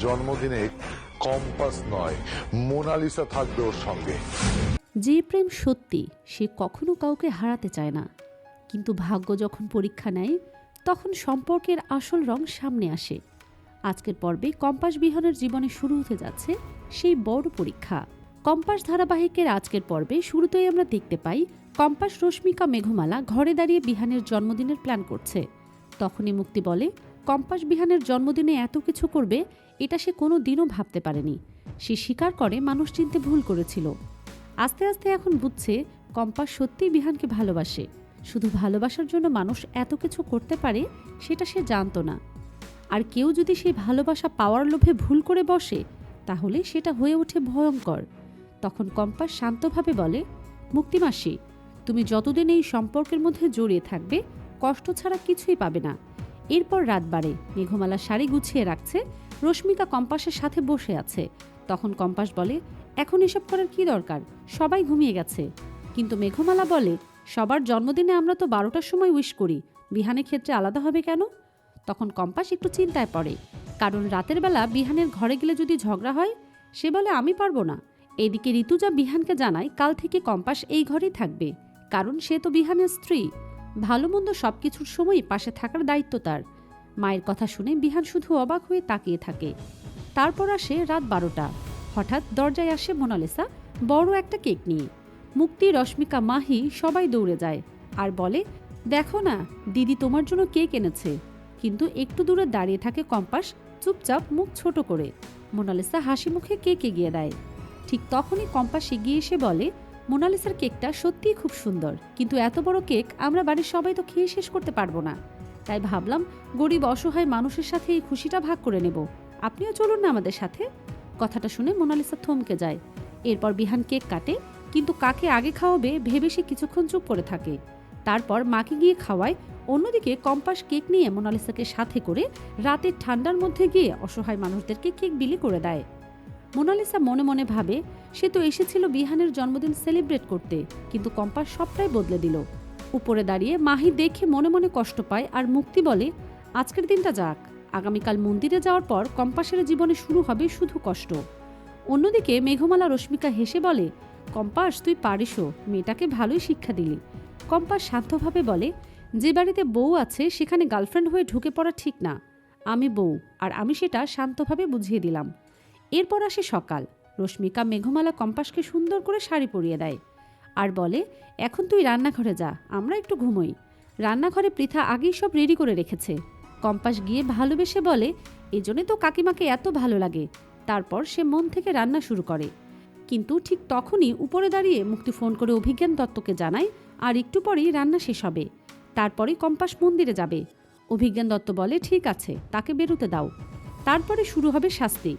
জন্মদিনে কম্পাস নয়, মোনালিসা থাকবে ওর সঙ্গে। যে প্রেম সত্যি সে কখনো কাউকে হারাতে চায় না, কিন্তু ভাগ্য যখন পরীক্ষা নেয় তখন সম্পর্কের আসল রং সামনে আসে। আজকের পর্বে কম্পাস বিহানের জীবনে শুরু হতে যাচ্ছে সেই বড় পরীক্ষা। কম্পাস ধারাবাহিকের আজকের পর্বে শুরুতেই আমরা দেখতে পাই কম্পাস, রশ্মিকা, মেঘমালা ঘরে দাঁড়িয়ে বিহানের জন্মদিনের প্ল্যান করছে। তখনই মুক্তি বলে কম্পাস বিহানের জন্মদিনে এত কিছু করবে এটা সে কোনো দিনও ভাবতে পারেনি। সে স্বীকার করে মানুষ চিনতে ভুল করেছিল। আস্তে আস্তে এখন বুঝছে কম্পাস সত্যিই বিহানকে ভালোবাসে। শুধু ভালোবাসার জন্য মানুষ এত কিছু করতে পারে সেটা সে জানতো না। আর কেউ যদি সেই ভালোবাসা পাওয়ার লোভে ভুল করে বসে তাহলে সেটা হয়ে ওঠে ভয়ঙ্কর। তখন কম্পাস শান্তভাবে বলে, মুক্তি মাসি, তুমি যতদিন এই সম্পর্কের মধ্যে জড়িয়ে থাকবে কষ্ট ছাড়া কিছুই পাবে না। এরপর রাত বাড়ে, মেঘমালা শাড়ি গুছিয়ে রাখছে, রশ্মিকা কম্পাসের সাথে বসে আছে। তখন কম্পাস বলে, এখন এসব করার কি দরকার, সবাই ঘুমিয়ে গেছে। কিন্তু মেঘমালা বলে, সবার জন্মদিনে আমরা তো 12টার সময় উইশ করি, বিহানের ক্ষেত্রে আলাদা হবে কেন? তখন কম্পাস একটু চিন্তায় পড়ে, কারণ রাতের বেলা বিহানের ঘরে গেলে যদি ঝগড়া হয়। সে বলে, আমি পারবো না। এদিকে ঋতুজা বিহানকে জানায় কাল থেকে কম্পাস এই ঘরেই থাকবে, কারণ সে তো বিহানের স্ত্রী। ভালো মন্দ সবকিছুর সময়ই পাশে থাকার দায়িত্ব তার। মায়ের কথা শুনে বিহান শুধু অবাক হয়ে তাকিয়ে থাকে। তারপর আসে রাত 12টা। হঠাৎ দরজায় আসে মোনালিসা বড় একটা কেক নিয়ে। মুক্তি, রশ্মিকা, মাহি সবাই দৌড়ে যায় আর বলে, দেখো না দিদি তোমার জন্য কেক এনেছে। কিন্তু একটু দূরে দাঁড়িয়ে থাকে কম্পাস, চুপচাপ মুখ ছোট করে। মোনালিসা হাসি মুখে কেক এগিয়ে দেয়। ঠিক তখনই কম্পাস এগিয়ে এসে বলে, মোনালিসার কেকটা সত্যিই খুব সুন্দর, কিন্তু এত বড় কেক আমরা বাড়ির সবাই তো খেয়ে শেষ করতে পারবো না। তাই ভাবলাম গরিব অসহায় মানুষের সাথে এই খুশিটা ভাগ করে নেব। আপনিও চলুন না আমাদের সাথে। কথাটা শুনে মোনালিসা থমকে যায়। এরপর বিহান কেক কাটে, কিন্তু কাকে আগে খাওয়াবে ভেবে সে কিছুক্ষণ চুপ করে থাকে। তারপর মাকে গিয়ে খাওয়ায়। অন্যদিকে কম্পাস কেক নিয়ে মোনালিসাকে সাথে করে রাতের ঠান্ডার মধ্যে গিয়ে অসহায় মানুষদেরকে কেক বিলি করে দেয়। মোনালিসা মনে মনে ভাবে, সে তো এসেছিল বিহানের জন্মদিন সেলিব্রেট করতে, কিন্তু কম্পাস সবটাই বদলে দিল। উপরে দাঁড়িয়ে মাহি দেখে মনে মনে কষ্ট পায় আর মুক্তি বলে, আজকের দিনটা যাক, আগামীকাল মন্দিরে যাওয়ার পর কম্পাসের জীবনে শুরু হবে শুধু কষ্ট। অন্যদিকে মেঘমালা, রশ্মিকা হেসে বলে, কম্পাস তুই পারিসও, মেয়েটাকে ভালোই শিক্ষা দিলি। কম্পাস শান্তভাবে বলে, যে বাড়িতে বউ আছে সেখানে গার্লফ্রেন্ড হয়ে ঢুকে পড়া ঠিক না। আমি বউ, আর আমি সেটা শান্তভাবে বুঝিয়ে দিলাম। এরপর আসে সকাল। রশ্মিকা মেঘমালা কম্পাসকে সুন্দর করে শাড়ি পরিয়ে দেয় আর বলে, এখন তুই রান্নাঘরে যা, আমরা একটু ঘুমোই। রান্নাঘরে পৃথা আগেই সব রেডি করে রেখেছে। কম্পাস গিয়ে ভালোবেসে বলে, এজন্যই তো কাকিমাকে এত ভালো লাগে। তারপর সে মন থেকে রান্না শুরু করে। কিন্তু ঠিক তখনই উপরে দাঁড়িয়ে মুক্তি ফোন করে অভিজ্ঞান দত্তকে জানায় আর একটু পরেই রান্না শেষ হবে। তারপরেই কম্পাস মন্দিরে যাবে। অভিজ্ঞান দত্ত বলে, ঠিক আছে, তাকে বেরোতে দাও। তারপরে শুরু হবে শাস্তি।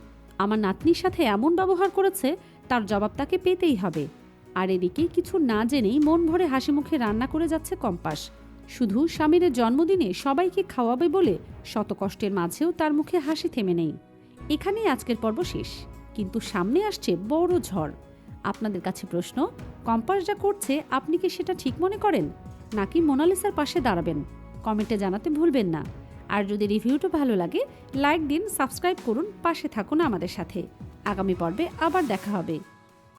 আমার নাতনির সাথে এমন ব্যবহার করেছে, তার জবাব তাকে পেতেই হবে। আর এদিকে কিছু না জেনেই মন ভরে হাসি মুখে রান্না করে যাচ্ছে কম্পাস। শুধু স্বামীর জন্মদিনে সবাইকে খাওয়াবে বলে শত কষ্টের মাঝেও তার মুখে হাসি থেমে নেই। এখানেই আজকের পর্ব শেষ, কিন্তু সামনে আসছে বড় ঝড়। আপনাদের কাছে প্রশ্ন, কম্পাস যা করছে আপনি কি সেটা ঠিক মনে করেন, নাকি মোনালিসার পাশে দাঁড়াবেন? কমেন্টে জানাতে ভুলবেন না। আর যদি রিভিউটা ভালো লাগে লাইক দিন, সাবস্ক্রাইব করুন, পাশে থাকুন আমাদের সাথে। আগামী পর্বে আবার দেখা হবে।